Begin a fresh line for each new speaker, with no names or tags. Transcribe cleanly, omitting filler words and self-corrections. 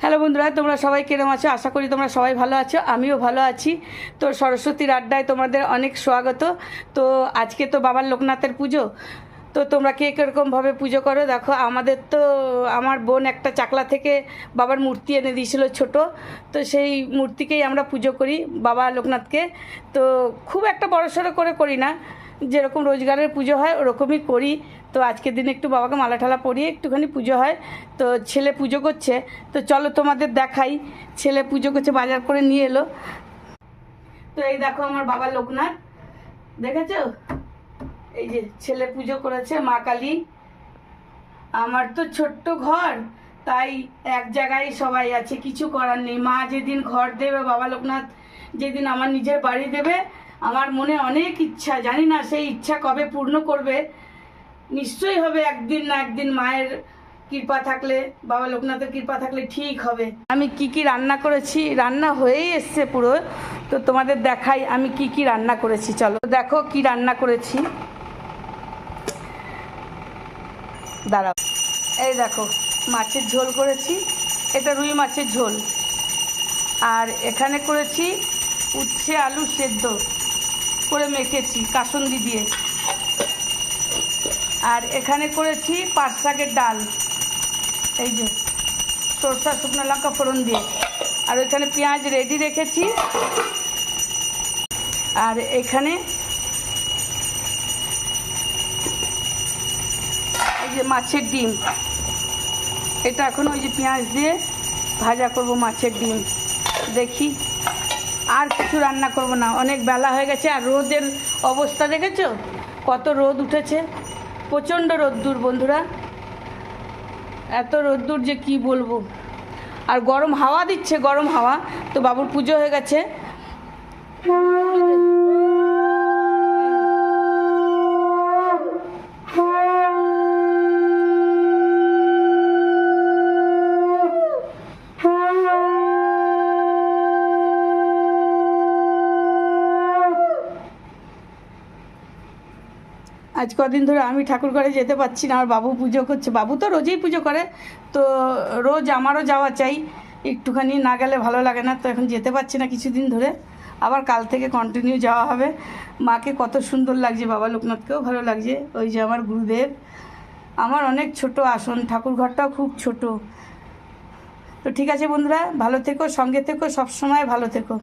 Hello বন্ধুরা, তোমরা সবাই কেরম আছো? আশা করি তোমরা সবাই ভালো আছো, আমিও ভালো আছি। তো সরস্বতীর আড্ডায় তোমাদের অনেক স্বাগত। তো আজকে তো বাবার লোকনাথের পুজো। তো তোমরা কে কীরকমভাবে পুজো করো দেখো। আমাদের তো আমার বোন একটা চাকলা থেকে বাবার মূর্তি এনে দিয়েছিল ছোট, তো সেই মূর্তিকেই আমরা পুজো করি বাবা লোকনাথকে। তো খুব একটা বড়সড় করে করি না, যেরকম রোজগারের পুজো হয় ওরকমই করি। তো আজকের দিনে একটু বাবাকে মালা ঠালা পরিয়ে একটুখানি পুজো হয়। তো ছেলে পুজো করছে, তো চলো তোমাদের দেখাই। ছেলে পুজো করছে, বাজার করে নিয়ে এলো। তো এই দেখো আমার বাবা লোকনাথ, দেখেছো? এই যে ছেলে পুজো করেছে মা কালী। আমার তো ছোট্ট ঘর, তাই এক জায়গায় সবাই আছে, কিছু করার নেই। মা যেদিন ঘর দেবে, বাবা লোকনাথ যেদিন আমার নিজের বাড়ি দেবে, আমার মনে অনেক ইচ্ছা, জানি না সেই ইচ্ছা কবে পূর্ণ করবে। নিশ্চয়ই হবে একদিন না একদিন, মায়ের কৃপা থাকলে, বাবা লোকনাথের কৃপা থাকলে ঠিক হবে। আমি কি কি রান্না করেছি, রান্না হয়েই এসছে পুরো। তো তোমাদের দেখাই আমি কি কি রান্না করেছি। চলো দেখো কি রান্না করেছি। দাঁড়াও, এই দেখো মাছের ঝোল করেছি, এটা রুই মাছের ঝোল। আর এখানে করেছি উচ্ছে আলু সেদ্ধ করে মেখেছি কাসুন্দি দিয়ে। আর এখানে করেছি পাট শাকের ডাল, এই যে সরষা শুকনো লঙ্কা ফোড়ন দিয়ে। আর ওইখানে পেঁয়াজ রেডি রেখেছি। আর এখানে এই যে মাছের ডিম, এটা এখন ওই যে পেঁয়াজ দিয়ে ভাজা করব মাছের ডিম। দেখি আর কিছু রান্না করব না, অনেক বেলা হয়ে গেছে। আর রোদের অবস্থা দেখেছো কত রোদ উঠেছে, প্রচণ্ড রোদ্দুর বন্ধুরা, এত রোদ্দুর যে কি বলবো। আর গরম হাওয়া দিচ্ছে, গরম হাওয়া। তো বাবুর পুজো হয়ে গেছে। আজ কদিন ধরে আমি ঠাকুর ঘরে যেতে পারছি না, আমার বাবু পুজো করছে। বাবু তো রোজই পুজো করে, তো রোজ আমারও যাওয়া চাই, একটুখানি না গেলে ভালো লাগে না। তো এখন যেতে পারছি না কিছুদিন ধরে, আবার কাল থেকে কন্টিনিউ যাওয়া হবে। মাকে কত সুন্দর লাগছে, বাবা লোকনাথকেও ভালো লাগছে। ওই যে আমার গুরুদেব, আমার অনেক ছোট আসন, ঠাকুর ঘরটাও খুব ছোট। তো ঠিক আছে বন্ধুরা, ভালো থেকো, সঙ্গে থেকো, সবসময় ভালো থেকো।